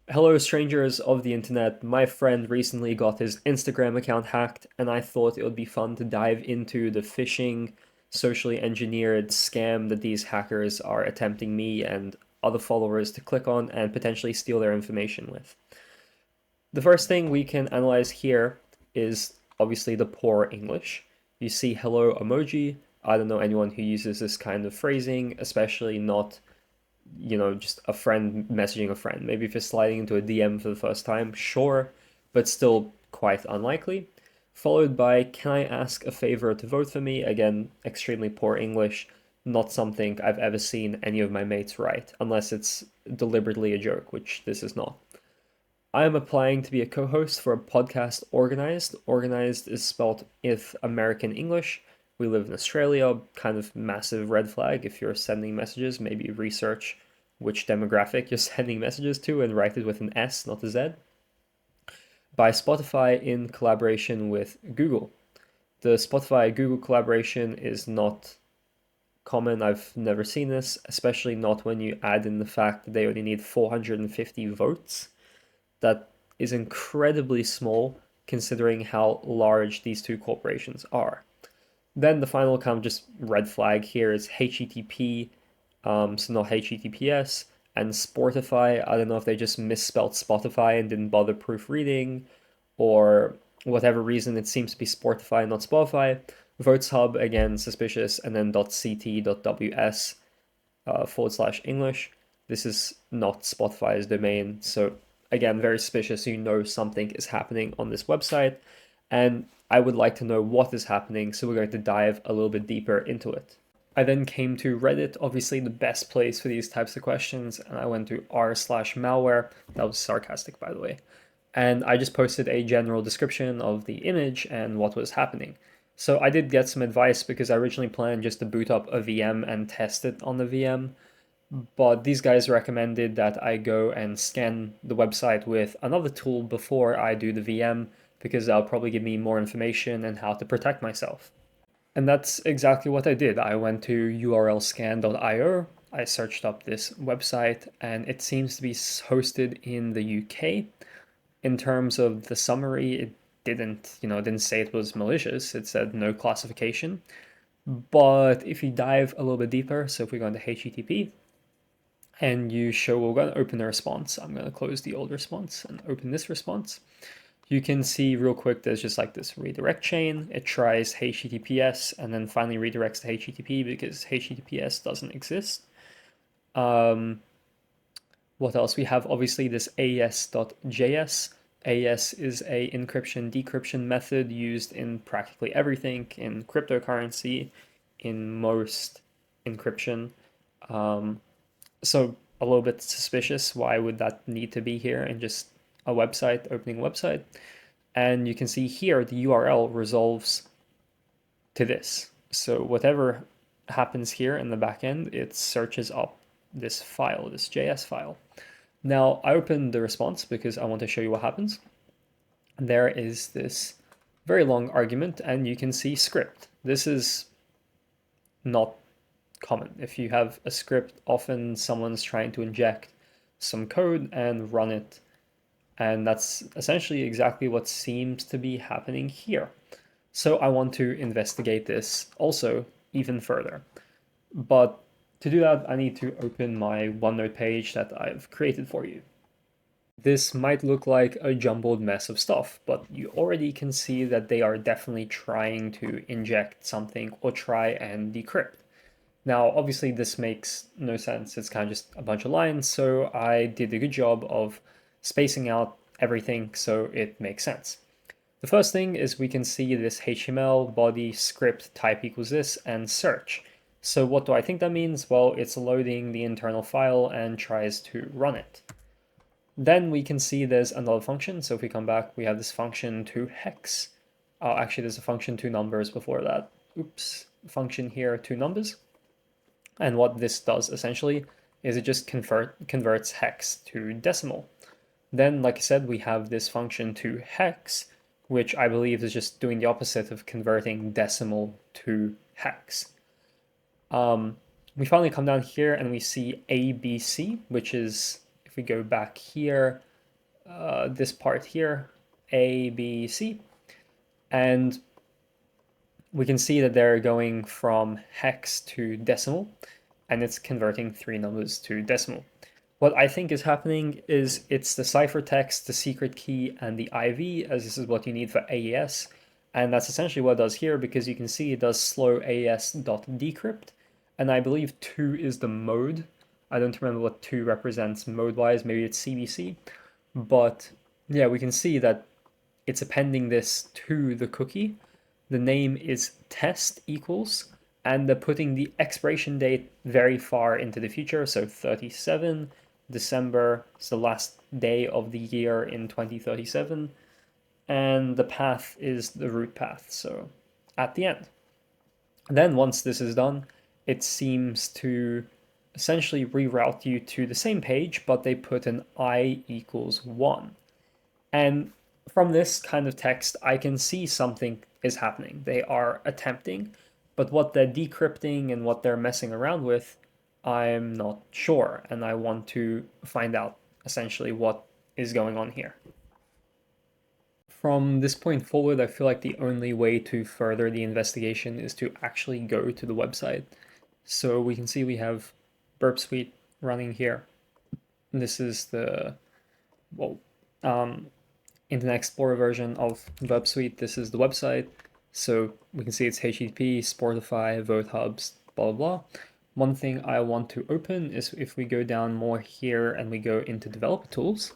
Hello, strangers of the internet. My friend recently got his Instagram account hacked, and I thought it would be fun to dive into the phishing, socially engineered scam that these hackers are attempting me and other followers to click on and potentially steal their information with. The first thing we can analyze here is obviously the poor English. You see hello emoji. I don't know anyone who uses this kind of phrasing, especially not just a friend messaging a friend. Maybe if you're sliding into a DM for the first time, sure, but still quite unlikely. Followed by, can I ask a favor to vote for me? Again, extremely poor English, not something I've ever seen any of my mates write, unless it's deliberately a joke, which this is not. I am applying to be a co host for a podcast Organized. Organized is spelled with American English. We live in Australia, kind of massive red flag. If you're sending messages, maybe research which demographic you're sending messages to and write it with an S, not a Z. By Spotify in collaboration with Google. The Spotify Google collaboration is not common. I've never seen this, especially not when you add in the fact that they only need 450 votes. That is incredibly small considering how large these two corporations are. Then the final kind of just red flag here is HTTP, so not HTTPS, and Sportify. I don't know if they just misspelled Spotify and didn't bother proofreading, or whatever reason it seems to be Sportify, not Spotify. Votes Hub, again, suspicious, and then .ct.ws / English. This is not Spotify's domain, so again, very suspicious. You know something is happening on this website, and I would like to know what is happening, so we're going to dive a little bit deeper into it. I then came to Reddit, obviously the best place for these types of questions, and I went to r/malware. That was sarcastic, by the way. And I just posted a general description of the image and what was happening. So I did get some advice because I originally planned just to boot up a VM and test it on the VM, but these guys recommended that I go and scan the website with another tool before I do the VM because that'll probably give me more information and how to protect myself. And that's exactly what I did. I went to urlscan.io, I searched up this website, and it seems to be hosted in the UK. In terms of the summary, it didn't say it was malicious. It said no classification. But if you dive a little bit deeper, so if we go into HTTP, and we're going to open the response. I'm going to close the old response and open this response. You can see real quick there's just like this redirect chain. It tries HTTPS and then finally redirects to HTTP because HTTPS doesn't exist. What else? We have obviously this AES.js. AES is a encryption decryption method used in practically everything, in cryptocurrency, in most encryption. So a little bit suspicious. Why would that need to be here in just a website, opening a website? And you can see here the URL resolves to this. So whatever happens here in the backend, it searches up this file, this JS file. Now I opened the response because I want to show you what happens. There is this very long argument and you can see script. This is not common. If you have a script, often someone's trying to inject some code and run it. And that's essentially exactly what seems to be happening here. So I want to investigate this also even further. But to do that, I need to open my OneNote page that I've created for you. This might look like a jumbled mess of stuff, but you already can see that they are definitely trying to inject something or try and decrypt. Now, obviously, this makes no sense. It's kind of just a bunch of lines, so I did a good job of spacing out everything so it makes sense. The first thing is we can see this HTML body script type equals this and search. So what do I think that means? Well, it's loading the internal file and tries to run it. Then we can see there's another function. So if we come back, we have this function to hex. Actually, there's a function to numbers before that. Oops, function here to numbers. And what this does essentially is it just converts hex to decimal. Then, like I said, we have this function to hex, which I believe is just doing the opposite of converting decimal to hex. We finally come down here and we see ABC, which is, if we go back here, this part here, A, B, C, and we can see that they're going from hex to decimal, and it's converting three numbers to decimal. What I think is happening is it's the ciphertext, the secret key, and the IV, as this is what you need for AES. And that's essentially what it does here, because you can see it does slow AES.decrypt. And I believe 2 is the mode. I don't remember what 2 represents mode-wise. Maybe it's CBC. But yeah, we can see that it's appending this to the cookie. The name is test equals, and they're putting the expiration date very far into the future. So 37 December is the last day of the year in 2037. And the path is the root path, so at the end. Then once this is done, it seems to essentially reroute you to the same page, but they put an I equals 1. And from this kind of text, I can see something is happening. They are attempting, but what they're decrypting and what they're messing around with, I'm not sure. And I want to find out essentially what is going on here. From this point forward, I feel like the only way to further the investigation is to actually go to the website. So we can see we have Burp Suite running here. This is the, well, Internet Explorer version of Burp Suite. This is the website. So we can see it's HTTP, Sportify, Vote Hubs, blah, blah, blah. One thing I want to open is if we go down more here and we go into developer tools,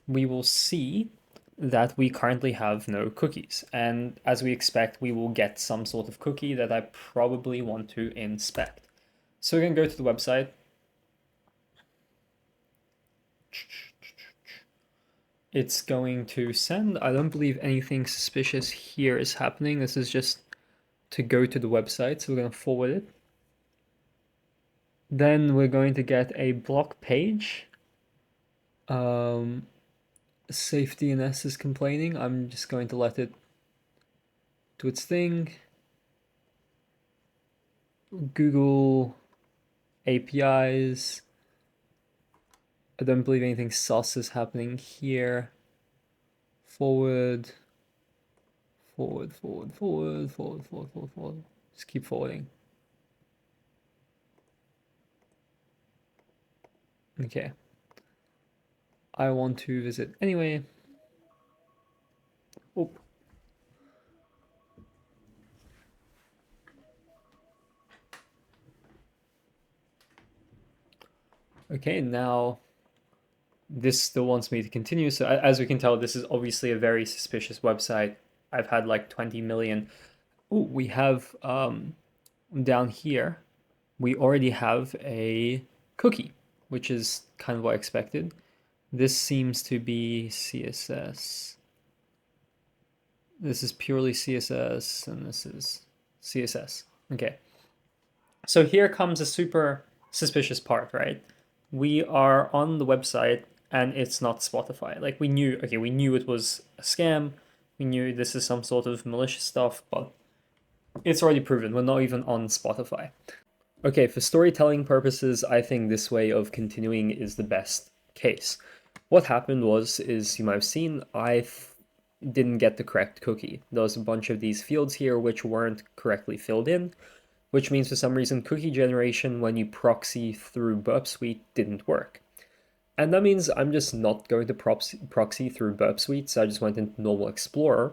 we will see that we currently have no cookies. And as we expect, we will get some sort of cookie that I probably want to inspect. So we're going to go to the website. It's going to send. I don't believe anything suspicious here is happening. This is just to go to the website. So we're going to forward it. Then we're going to get a block page. SafeDNS is complaining. I'm just going to let it do its thing. Google APIs. I don't believe anything sus is happening here. Forward. Just keep forwarding. Okay. I want to visit anyway. Oh. Okay, now this still wants me to continue. So as we can tell, this is obviously a very suspicious website. I've had like 20 million. Oh, we have down here, we already have a cookie, which is kind of what I expected. This seems to be CSS. This is purely CSS, and this is CSS. Okay. So here comes a super suspicious part, right? We are on the website and it's not Spotify. Like we knew it was a scam. We knew this is some sort of malicious stuff, but it's already proven. We're not even on Spotify. Okay, for storytelling purposes, I think this way of continuing is the best case. What happened is you might have seen, I didn't get the correct cookie. There was a bunch of these fields here which weren't correctly filled in, which means for some reason cookie generation when you proxy through Burp Suite didn't work. And that means I'm just not going to proxy through Burp Suite, so I just went into Normal Explorer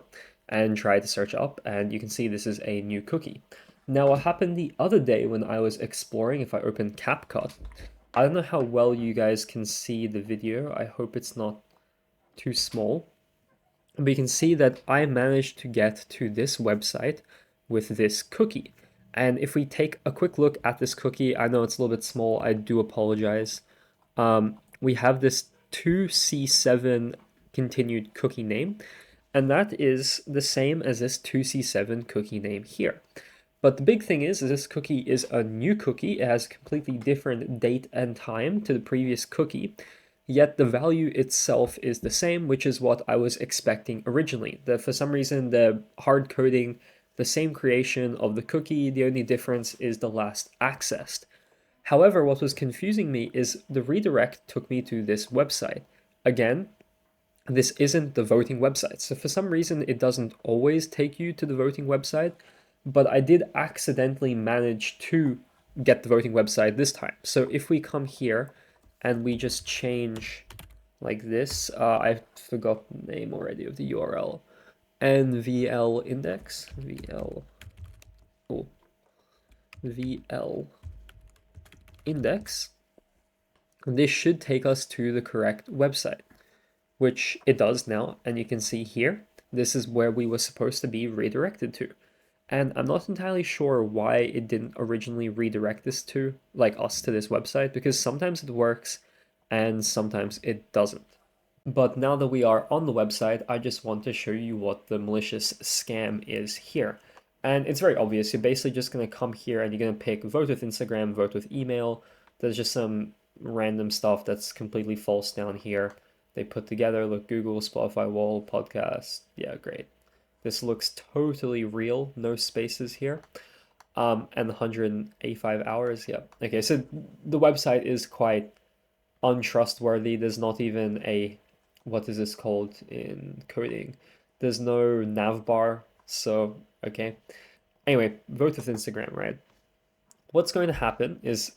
and tried to search up, and you can see this is a new cookie. Now what happened the other day when I was exploring, if I open CapCut, I don't know how well you guys can see the video, I hope it's not too small, but you can see that I managed to get to this website with this cookie. And if we take a quick look at this cookie, I know it's a little bit small, I do apologize. We have this 2C7 continued cookie name, and that is the same as this 2C7 cookie name here. But the big thing is this cookie is a new cookie. It has a completely different date and time to the previous cookie, yet the value itself is the same, which is what I was expecting originally. For some reason, the hard coding, the same creation of the cookie, the only difference is the last accessed. However, what was confusing me is the redirect took me to this website. Again, this isn't the voting website. So for some reason, it doesn't always take you to the voting website, but I did accidentally manage to get the voting website this time. So if we come here and we just change like this, I forgot the name already of the URL, nvl index, VL index, this should take us to the correct website, which it does now. And you can see here, this is where we were supposed to be redirected to. And I'm not entirely sure why it didn't originally redirect us to this website, because sometimes it works and sometimes it doesn't. But now that we are on the website, I just want to show you what the malicious scam is here. And it's very obvious. You're basically just going to come here and you're going to pick vote with Instagram, vote with email. There's just some random stuff that's completely false down here. They put together, look, Google, Spotify, Wall, podcast. Yeah, great. This looks totally real. No spaces here. And 185 hours. Yeah. Okay, so the website is quite untrustworthy. There's not even a, what is this called in coding? There's no nav bar. So, okay. Anyway, vote with Instagram, right? What's going to happen is,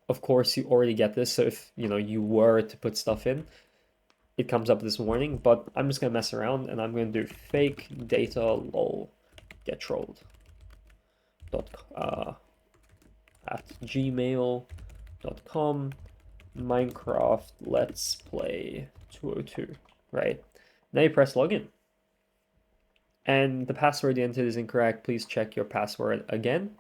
of course, you already get this. So if, you were to put stuff in, it comes up this warning, but I'm just going to mess around and I'm going to do fake data lol get trolled at gmail.com Minecraft Let's Play 202, right? Now you press login. And the password you entered is incorrect. Please check your password again.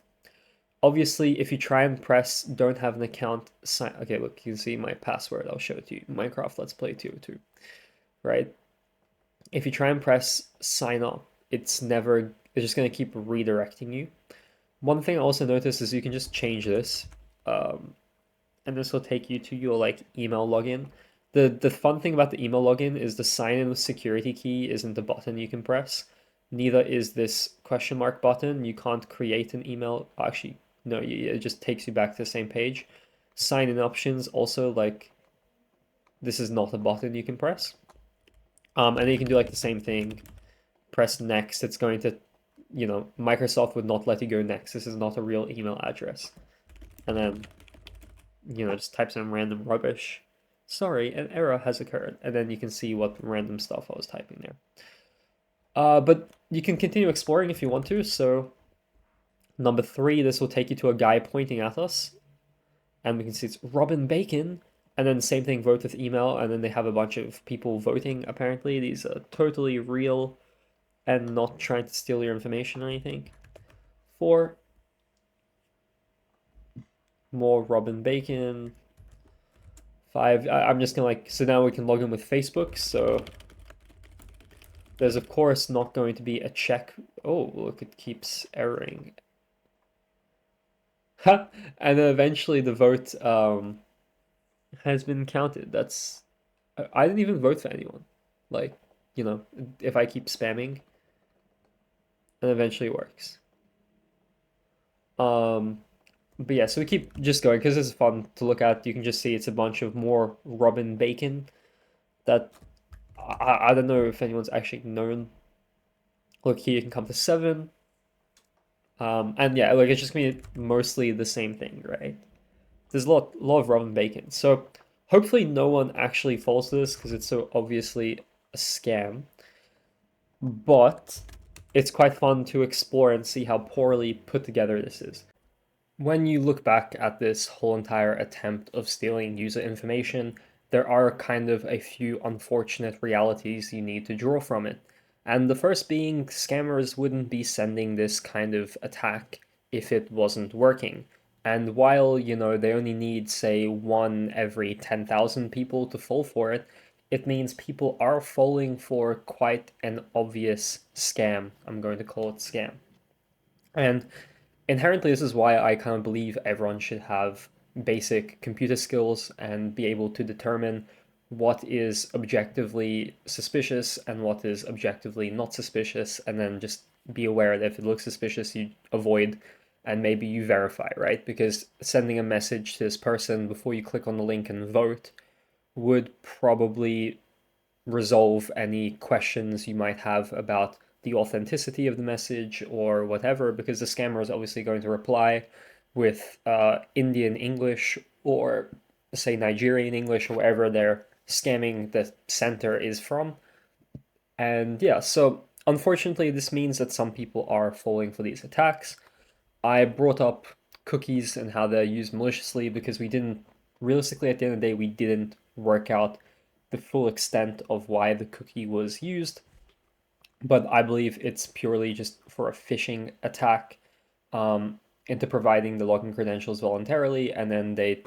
Obviously, if you try and press don't have an account, sign. Okay, look, you can see my password. I'll show it to you. Minecraft Let's Play 202, right? If you try and press sign up, it's just going to keep redirecting you. One thing I also noticed is you can just change this, and this will take you to your email login. The fun thing about the email login is the sign in with security key isn't a button you can press. Neither is this question mark button. You can't create an email. Actually, no, it just takes you back to the same page. Sign in options also, this is not a button you can press. And then you can do the same thing. Press next. It's going to, Microsoft would not let you go next. This is not a real email address. And then, just type some random rubbish. Sorry, an error has occurred. And then you can see what random stuff I was typing there. But you can continue exploring if you want to. So number 3, this will take you to a guy pointing at us. And we can see it's Robin Bacon. And then same thing, vote with email. And then they have a bunch of people voting, apparently. These are totally real and not trying to steal your information or anything. 4, more Robin Bacon. 5, I'm just gonna so now we can log in with Facebook. So there's of course not going to be a check. Oh, look, it keeps erroring. And then eventually the vote has been counted. I didn't even vote for anyone. If I keep spamming, and eventually it works. But yeah, so we keep just going because it's fun to look at. You can just see it's a bunch of more Robin Bacon that I don't know if anyone's actually known. Look, here you can come to 7. And yeah, it's just gonna be mostly the same thing, right? There's a lot of Robin Bacon. So hopefully no one actually falls to this because it's so obviously a scam. But it's quite fun to explore and see how poorly put together this is. When you look back at this whole entire attempt of stealing user information, there are kind of a few unfortunate realities you need to draw from it. And the first being, scammers wouldn't be sending this kind of attack if it wasn't working. And while, they only need, say, 1 every 10,000 people to fall for it, it means people are falling for quite an obvious scam. I'm going to call it scam. And inherently, this is why I kind of believe everyone should have basic computer skills and be able to determine what is objectively suspicious and what is objectively not suspicious, and then just be aware that if it looks suspicious, you avoid and maybe you verify, right? Because sending a message to this person before you click on the link and vote would probably resolve any questions you might have about the authenticity of the message or whatever, because the scammer is obviously going to reply with Indian English or say Nigerian English or wherever their scamming the center is from. And yeah, so unfortunately, this means that some people are falling for these attacks. I brought up cookies and how they're used maliciously because we didn't, realistically, at the end of the day, we didn't work out the full extent of why the cookie was used. But I believe it's purely just for a phishing attack into providing the login credentials voluntarily, and then they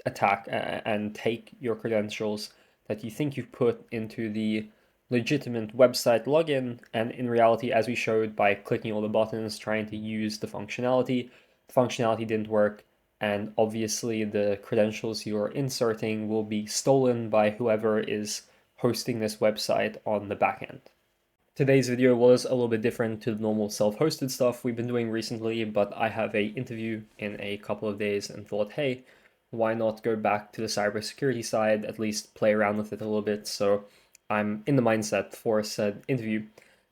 attack and take your credentials that you think you've put into the legitimate website login, and in reality, as we showed by clicking all the buttons trying to use the functionality didn't work, and obviously the credentials you're inserting will be stolen by whoever is hosting this website on the back end. Today's video was a little bit different to the normal self-hosted stuff we've been doing recently, but I have an interview in a couple of days and thought, hey, why not go back to the cybersecurity side, at least play around with it a little bit, so I'm in the mindset for said interview.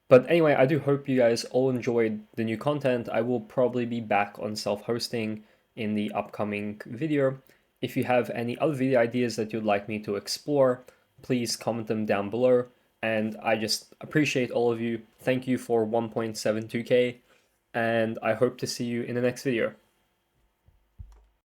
But anyway, I do hope you guys all enjoyed the new content. I will probably be back on self-hosting in the upcoming video. If you have any other video ideas that you'd like me to explore, please comment them down below. And I just appreciate all of you. Thank you for 1.72k, and I hope to see you in the next video.